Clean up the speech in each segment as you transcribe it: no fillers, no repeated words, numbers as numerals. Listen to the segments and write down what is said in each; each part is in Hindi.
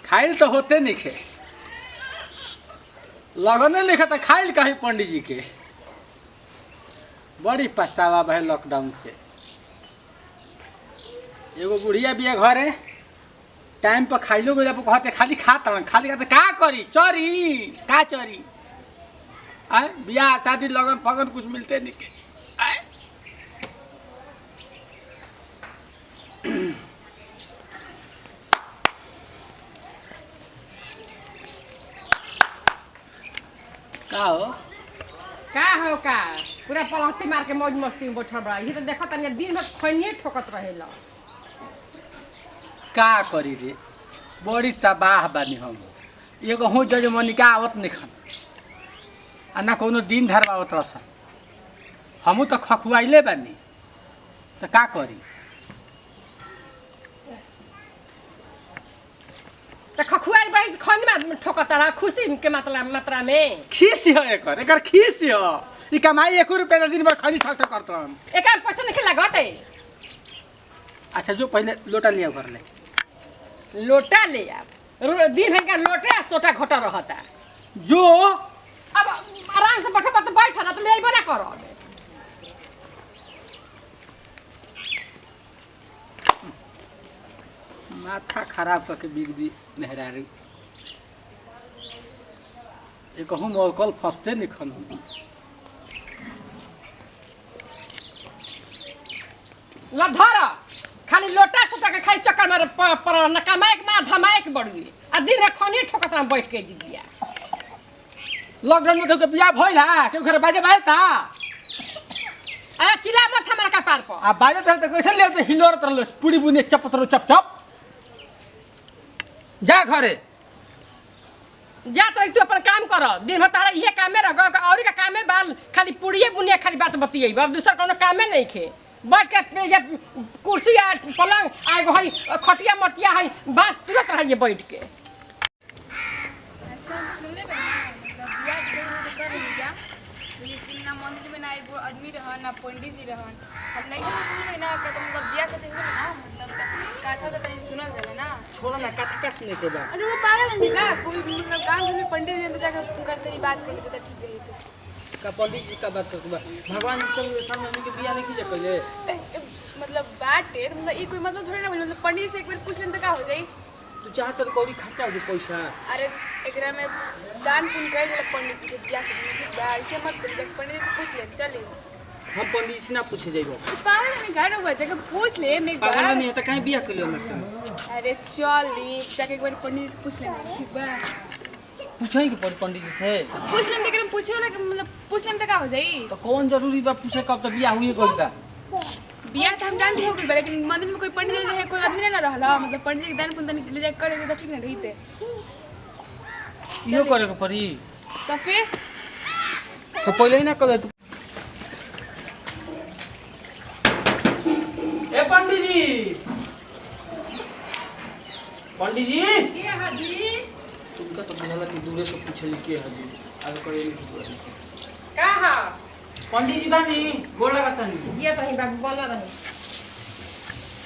खाइल तो होते नहीं खे लगने लिखा था खाइल कहीं पंडित जी के बड़ी पछतावा भाई लॉकडाउन से। एगो बुढ़िया बिया घर है टाइम पर खाइलो गया कहते खाली खाता खाली खाते का करी चोरी का चोरी आए बियाह शादी लगन फगन कुछ मिलते नहीं के आए का पूरा पलंगती मार के मौज मस्ती में बैठल बड़ा ये तो देखो तनी दिन भर खैनिए ठोकत रहेला। का करी रे बड़ी तबाह बानी हम एगो हूँ जज मनिका आवत नहीं खान आ ना कोनो दिन धरवावत रसन हमू तो खखुआइले बानी तो का करी तो खखुआई बड़ी से खैनी में ठोकत रहा खुशी के मात्रा में खीस हो एकर खीस हो ई कमाई 1 रुपया दिन भर खैनी ठक ठक करत रहन एक पैसा नहीं लागत है। अच्छा जो पहले लोटा लिया कर ले लोटा ले आप दिन भर का लोटे छोटा घटा रहता जो अब आराम से बैठा तो बैठा ना तो ले बना कर माथा खराब करके बिक दी मेहरारू एक कहूँ मौकल फंसते नहीं खन लधर खाली लोटा छोटा के खाली चक्कर मारे पर न कमाए मार धमाए के बढ़ी आ दिन में खनी ठोकत में बैठ के जी गया लॉकडाउन में तो बियाह भइल हा के घर बाजे बाजता आ चिल्ला मत हमरा का पार पर आ बाजे त कैसे ले तो हिलोर तरलो पूरी बुने चपतरो चप चप जा घरे जा तो तू अपन काम कर दिन भर तारा ये कामे रह और का कामे बाल खाली पुड़िए बुनिया खाली बात बतियै अब दूसरा कोनो कामे नहीं खे बैठ के ये कुर्सी आ पलंग आ एगो है खटिया मटिया है बास तुरंत रहिए बैठ के। अच्छा सुनले बे मतलब बियाह कर रही जा लेकिन ना मंदिर में ना एगो आदमी रहन ना पंडित जी रहन हम नहीं हम सुनले ना कि मतलब बियाह से देखो ना मतलब कथा तो तनी सुनल जाला ना छोड़ा ना कथा का सुने के बा अरे वो पागल है का कोई मतलब गांव घर में पंडित जी तो जाकर करते ही बात करी तो ठीक रही का पंडित जी का बात करबा भगवान के सामने हमनी के बियाह नहीं कीजे कइले मतलब बात है मतलब ये कोई मतलब थोड़ी ना मतलब पंडित से एक बार पूछ लें तो का हो जाई तू चाहत तो कौड़ी खर्चा हो पैसा अरे एकरा में दान पुण्य कर देला पंडित जी के बियाह से ऐसे मत करिए पंडित से पूछ ले चले हम पंडित से ना पूछे जाइबो पागल नहीं घर होगा जगह पूछ ले मैं एक बार पागल नहीं है त काहे बियाह कइले हमर संग अरे चल नी जाके एक बार पंडित से पूछ ले ठीक बा पूछे के पंडित जी से पूछ लेम देखम पूछे ना मतलब पूछ लेम त का हो जाई तो कौन जरूरी बा पूछे कब तो बियाह हुई गइल बा बियाह त हम जान हो गइल लेकिन मंदिर में कोई पंडित जी है कोई आदमी ना रहला मतलब पंडित जी के दान पुण्य ले जाके करे तो ठीक ना रहीते इहो करे के पड़ी तो फिर तो पहले ही ना कर तू ए पंडित जी के हाजी तुमका तो बुझाला कि दूरे से पूछली के हाजी आगे करे का हा पंडित जी बानी गोड़ लगाता नहीं ये तो ही बाबू बना रहे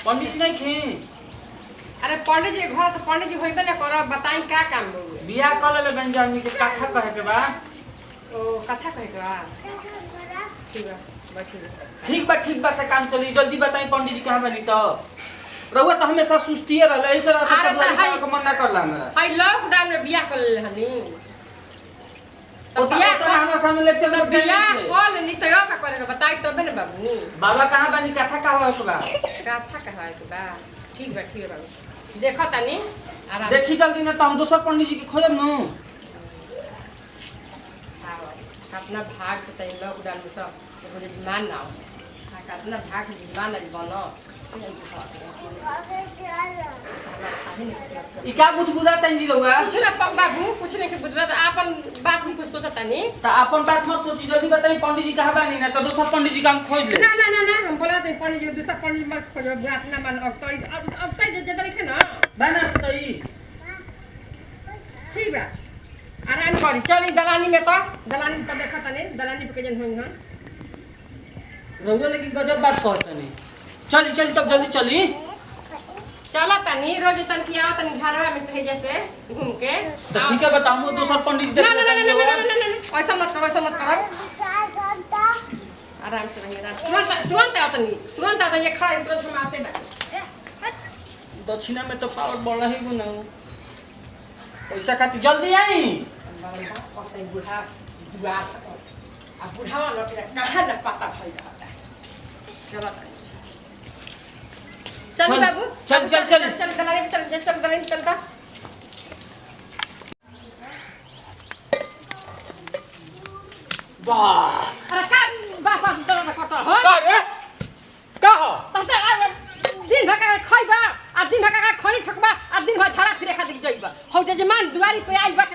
पंडित जी नहीं खे अरे पंडित जी घर तो पंडित जी होइबे ना कर बताई का काम होवे बियाह कर ले बंजानी के कथा कहे के बा ओ कथा कहे के बा ठीक बा बैठिए ठीक बा से काम चली जल्दी बताई पंडित जी कहां बनी तो रहुआ तो हमेशा सुस्तिए रहले ऐसे रह सब दुआरी का मन ना करला हमरा हाय लॉकडाउन में बियाह कर ले हनी तो बियाह तो हमरा सामने लेक्चर में बियाह कॉल नहीं तो का करेगा बताई तबे ना बाबू बाबा कहां बनी कथा का हो के बा कथा कहा है के बा ठीक बा बाबू देखो तनी आराम देखी जल्दी ना तो हम दूसरा पंडित जी के खोजब नु अपना भाग से तई लॉकडाउन में तो मुझे मान ना अपना भाग से मान नहीं बनो ई का बुदबुदा तंजी रहुआ कुछ ना बाबू कुछ नहीं के बुझबा तो अपन बात नहीं कुछ सोचता नहीं तो अपन बात मत सोची जल्दी बताई पंडित जी कहां बानी ना तो दूसरा पंडित जी का हम खोज ले ना हम बोला थे पंडित जी दूसरा पंडित मत खोजो अपना मन अब तई जे देखे ना बना तई ठीक बा आराम करी चली दलानी में तो दलानी पर देखा तने दलानी पे जन होई हां रहुआ लेकिन गजब बात कहत नहीं चली तब जल्दी चली चला तनी रोज तन की आओ तनी घरवा में से जैसे घूम के तो ठीक है बताऊं दूसरा पंडित जी ना ना ना ना ना ऐसा मत करो आराम से रहिए तुरंत आओ तनी ये खड़ा इंट्रो में आते बैठ दक्षिणा में तो पावर बढ़ा ही गो ना पैसा खातिर जल्दी आई बुढ़ा दुआ अब बुढ़ावा लोग कहाँ न पता चल रहा है चला तनी चल बाबू चल चलता वाह अरे का बाप करता हो का रे का हो दिन भर का खइबा आ दिन भर का खरी ठकबा आ दिन भर झाड़ा फिरे खातिर जइबा हो जजमान दुआरी पे आई बा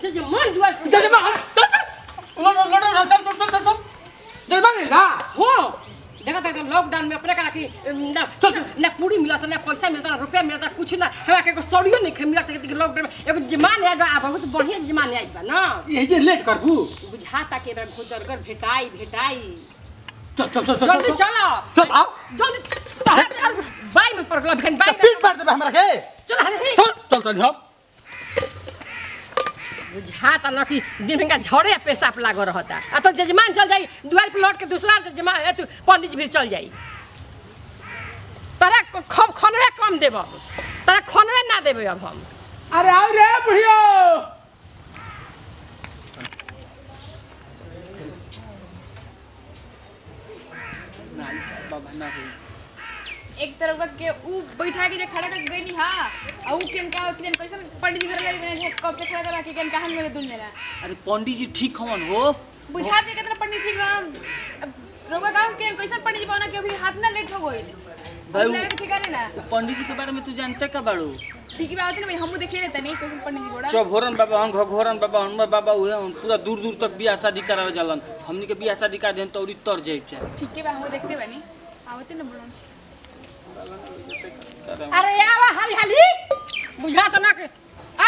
जजमान दुआर पे जजमान जजमान ना हो देखा था एकदम लॉकडाउन में अपने का कि ना पूरी मिला था ना पैसा मिलता ना रुपया मिलता कुछ ना हमरा के सड़ियो नहीं मिला था कि लॉकडाउन में एगो जमान आ बा बहुत बढ़िया जमान आई बा ना यही जे लेट करबू बुझाता के गुजरगर भेटाई चल जल्दी चलो चल आओ जल्दी बाई में पड़ला बहन बाई पीट मार दे हमरा के चल हरे चल हम बुझाता ना कि दिन में का झड़े पेशाब लागो रहता आ तो जजमान चल जाई दुआर पे लौट के दूसरा जजमान पंडित जी भी चल जाई तारा खनवे कम देब तारा खनवे ना देबे अब हम अरे आओ रे बुढ़ियो बाबा ना एक तरफ का के ऊ बैठा के जे खड़ा कर गई नी हां आ ऊ केन का केन कैसे पंडित जी घर ले बने कब से खड़ा करा के केन कहां में दुन लेना अरे पंडित जी ठीक हवन हो बुझा दे कितना पंडित ठीक रहा रोगा गांव केन कैसे पंडित जी पाना के अभी हाथ ना लेट हो गइल भाई लगे ठीक है ना पंडित जी के बारे में तू जानते का बाड़ू ठीक है बात है ना भाई हमहू देखिए रहता नहीं कैसे पंडित जी बोड़ा चौघोरन बाबा हम घघोरन बाबा हनुमान बाबा हुए हम पूरा दूर दूर तक बियाह शादी करावे जालन हमनी के बियाह शादी का देन तौरी तर जाई चाहे ठीक है बा हम देखते बनी आवते ना बोला अरे आवा हाली हाली बुझाता ना कि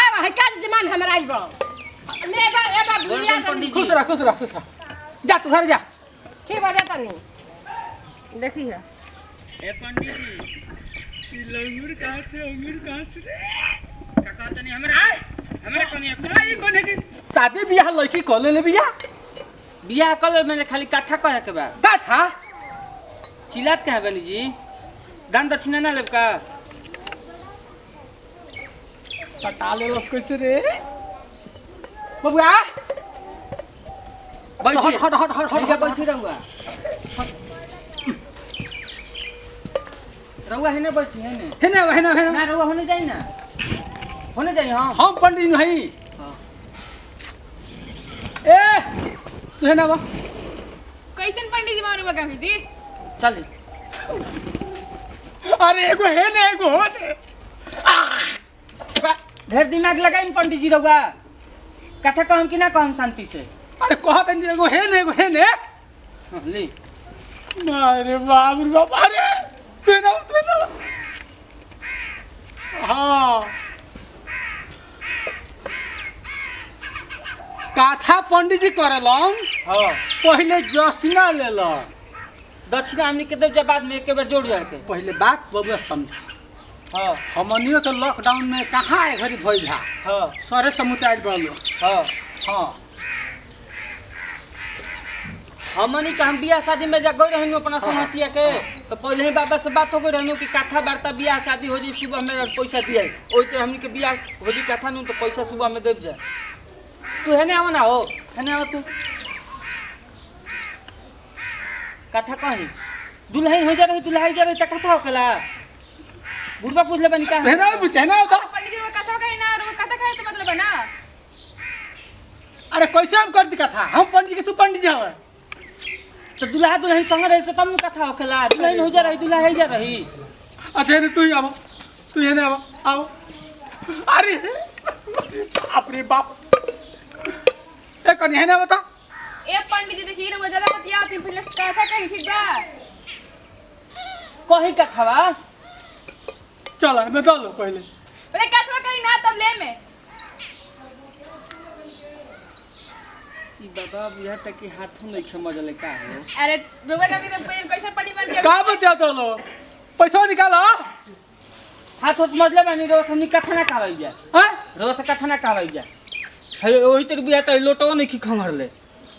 आवा है का जजमान हमरा आई बा ले बा ए बा बुढ़िया पंडित खुश रह जा तू घर जा ठीक बा जाता नहीं देखी है ए पंडित जी लंगूर कहां से काका तनी हमरा कोनी की शादी बियाह लड़की कर ले बियाह बियाह कल में खाली काठा कहे के बा का था चिल्लात कहे बनी जी दान दक्षिणा ना लेब का पटा ले रस कैसे रे बबुआ बैठी हट बैठी रहुआ रहुआ है ना बैठी है ना रहुआ होने जाई ना होने जाई हां हम पंडित नहीं ए तू है ना बा कैसे पंडित जी मारू बा जी चल अरे एगो है ना एगो हो ने ढेर दिमाग लगाई पंडित जी रहुआ कथा कहम कि ना कहम शांति से अरे कहत नहीं एगो है ने ली अरे बाप रे बाप अरे तू ना हाँ काथा पंडित जी करलन हां पहले जसना लेलन दक्षिणा हमनी के देव बाद में एक बार जोड़ जाए के पहले बात बबुआ समझ हां हमनियो के लॉकडाउन में कहाँ है घरी भइल हा हां सरे समुदाय बोलो हां हाँ हमनी के हम बियाह शादी में जा गई रहनी अपना समतिया के तो पहले ही बाबा से बात हो गई रहनी कि काठा वार्ता बियाह शादी हो जी सुबह में पैसा दिया ओइते हमनी के बियाह हो जी काठा नु तो पैसा सुबह में देब जा तू है ना आना हो है ना तू काठा कहीं दुल्हन हो जा रही त कथा होकला बुढ़वा पूछ ले बनी का कहना बुझना होता पंडित जी वो कथा कहीं ना वो कथा कहे तो मतलब है ना अरे कैसे हम कर दी कथा हम पंडित के तू पंडित जी हवे तो दुल्हा दुल्हन संग रहे से तब नु कथा होकला दुल्हन हो जा रही दुल्हा हो जा रही अच्छा रे तू ही आवा तू ही ना आओ अरे बाप रे बाप ए कनी है ना बता ए पंडित जी देखिए ना वो ज्यादा बतिया आती पहले कथा कहीं ठीक बा कही कथावा चल मैं डालो पहले पहले कथा कहीं ना तब ले में ई बाबा बियाह तक के हाथों नहीं समझले का हो अरे रुपए का कितने पैसे कैसे पड़ी बन के का बचा तो लो पैसा निकालो हाथ होत मजले बानी रोज हमनी कथा ना कावई जा हैं रोज कथा ना कावई जा है ओही तर बिया त लोटो नहीं की खंगर ले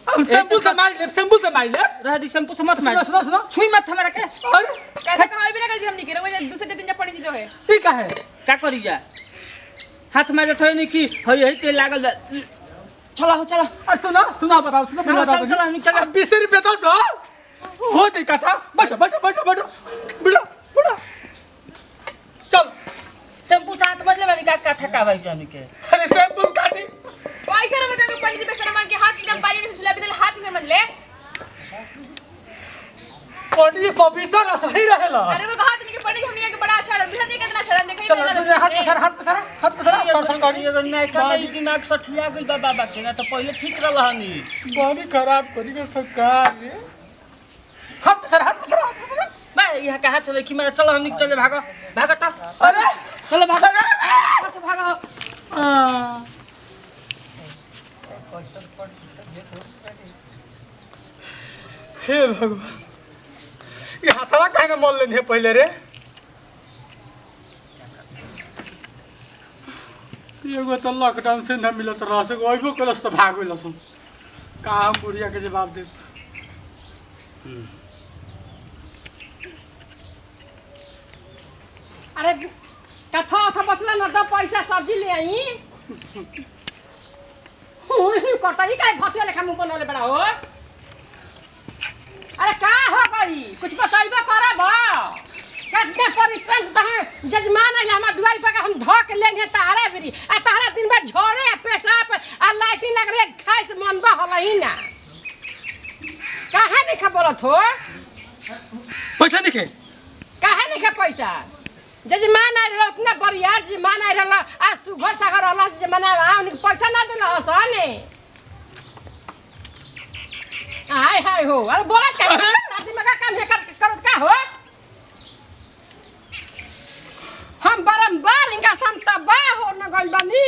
हम शैम्पू से मार ले रह दी शैम्पू से मत मार सुनो छुई मत हमरा के अरे कैसे कहवे भी ना कर हमनी के रोज दूसरे दिन जा पड़ी दी तो है ठीक है का करी जा हाथ में थोई नहीं की हई हई तेल लागल बा। चला हो चला सुना बताओ हाँ, चल हम चल 20 रुपए दो सो हो गई कथा बैठो चल शैम्पू से हाथ मजले बानी का कथा कावई जा हमनी के अरे शैम्पू काटी पैसा रुपए का पड़ी दी बेशरमान के हाथ एकदम पानी में सुला बिदल हाथ में मत ले पड़ी पवित्र सही रहेला अरे वो हाथ नहीं के पड़ी हमनी के बड़ा अच्छा बिना देख कितना छड़ा देखे चलो हाथ पसरा सर करी अगर नहीं कटे दिमाग सठिया गइल बा बाबा के ना तो पहले ठीक रहलहनी बॉडी खराब करी के सरकार हाथ पसरा मैं यहाँ कहाँ चले कि मैं चलो हमनी के चले भागो तो अरे चलो भागो हे भगवान ये हाथवा काहे न मोल लेने पहले रे एगो तो लॉकडाउन से न मिलत रह से ओइबो कलस त भाग गेलस का हम बुढ़िया के जवाब दे अरे कथा बचला न तो पैसा सब्जी ले आई कटही का भटिया लेखा मुंह बनवले बड़ा हो अरे का हो गई कुछ बताइबो करब कितने परिश्रम से जजमान आइल हमार दुआरी पर हम ध के लेने तारे बिरी आ तारा दिन भर झोरे पेशाब आ लाइटिंग लग रे खाए से मन बा हलही ना काहे नहीं खा बोलत हो पैसा निके काहे नहीं खा पैसा जजमान आइल उतना बरियार जजमान आइल आ सुघर सागर अल्लाह जजमान उनके पैसा ना दिल हसने हाय हाय हो अरे बोला क्या दिमाग काम है करत का हो हम बारंबार इनका सम तबाह हो न गइल बानी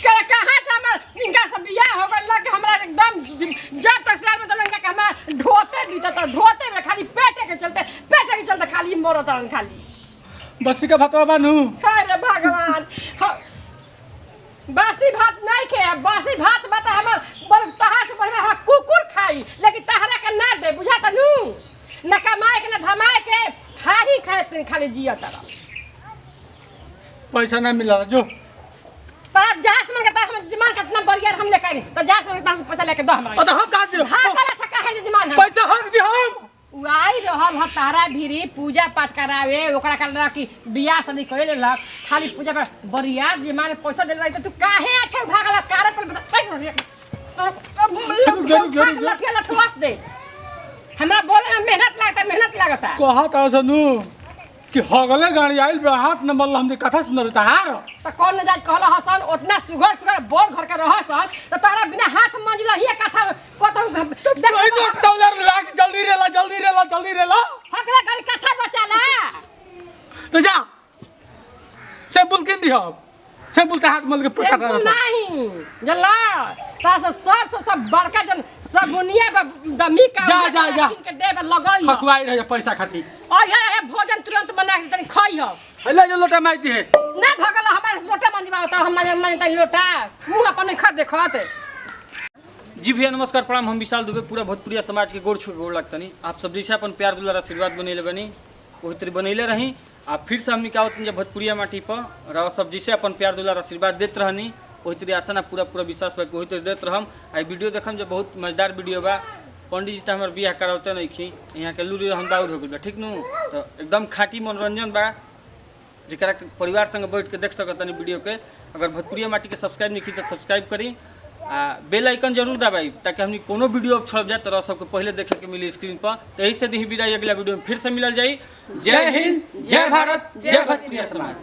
के कहां से हमर इनका से बियाह हो गइल कि हमरा एकदम जब तक साल में चलन का हमरा ढोते बीता तो ढोते में खाली पेटे के चलते खाली मरत रहन खाली बसी का भातवा बानू अरे भगवान बासी भात नहीं खे बासी भात बता हमर बड़ तहा से बढ़िया कुकुर खाई लेकिन तहरा के ना दे बुझा तनु न कमाए के न धमाए के खाली जिया तरह पैसा ना मिला जो तार जास मन करता हम जमान कितना बरियार हम लेकर तो जास मन करता पैसा लेके दो हमरा तो हम का दे भागला छका है जमान हम पैसा हक दे हम उआई रहल ह तारा भीरी पूजा पाठ करावे ओकरा कहला कि बियाह शादी करे ले खाली पूजा पाठ बरियार जमान पैसा देले रही तो तू काहे अच्छा भागला कार पर लठिया लठवास दे हमरा बोले में मेहनत लागता कहा था सनु कि हगले गाड़ी आइल बड़ा हाथ न मल्ला हमने कथा सुनर तार तो कौन न जाज कहला हसन उतना सुगर बोर घर के रहसन तो तारा बिना हाथ मंजला ही कथा तो लाग जल्दी रेला हकला गाड़ी कथा बचाला तो जा सैंपल किन दियो सैंपल ते हाथ मल के कथा सैंपल नहीं जल्ला ता सब बड़का जन सगुनिया दमी का जा के देब लगई हकवाई रहे पैसा खाती है भोजन तुरंत बना के तनी खई हो ले जो लोटा माइती है ना भगला हमारे लोटा मंजवा होता हम मन तनी लोटा मुंह अपन खा देखत जी भैया नमस्कार प्रणाम हम विशाल दुबे पूरा भोजपुरिया समाज के गोड़ छू गोड़ लगतनी आप सब जैसे अपन प्यार दुलार आशीर्वाद बनैले बनी वही तरी बनैले रही आ फिर से हमनी का भोजपुरिया माटी पर रह सब जैसे अपन प्यार दुलार आशीर्वाद देते रहनी वही तरी आशा ना पूरा विश्वास बा वही तरी देते रहम आ वीडियो देखम जो बहुत मजेदार वीडियो बा पंडित जी तो हमारे बियाह कराते नहीं खी यहाँ के लूरी हम बाउर हो गई ठीक नू तो एकदम खाटी मनोरंजन बा जरा परिवार संग बैठ के देख सकतनी वीडियो के अगर भोजपुरिया माटी के सब्सक्राइब नहीं की तो सब्सक्राइब करी आ बेल आइकन जरूर दबाई ताकि हमनी कोनो वीडियो अब छोड़ जाए तो सबको पहले देखे के मिली स्क्रीन पर तो यही से दी विदाई अगला वीडियो में फिर से मिलल जाई। जय हिंद, जय भारत, जय भोजपुरिया समाज।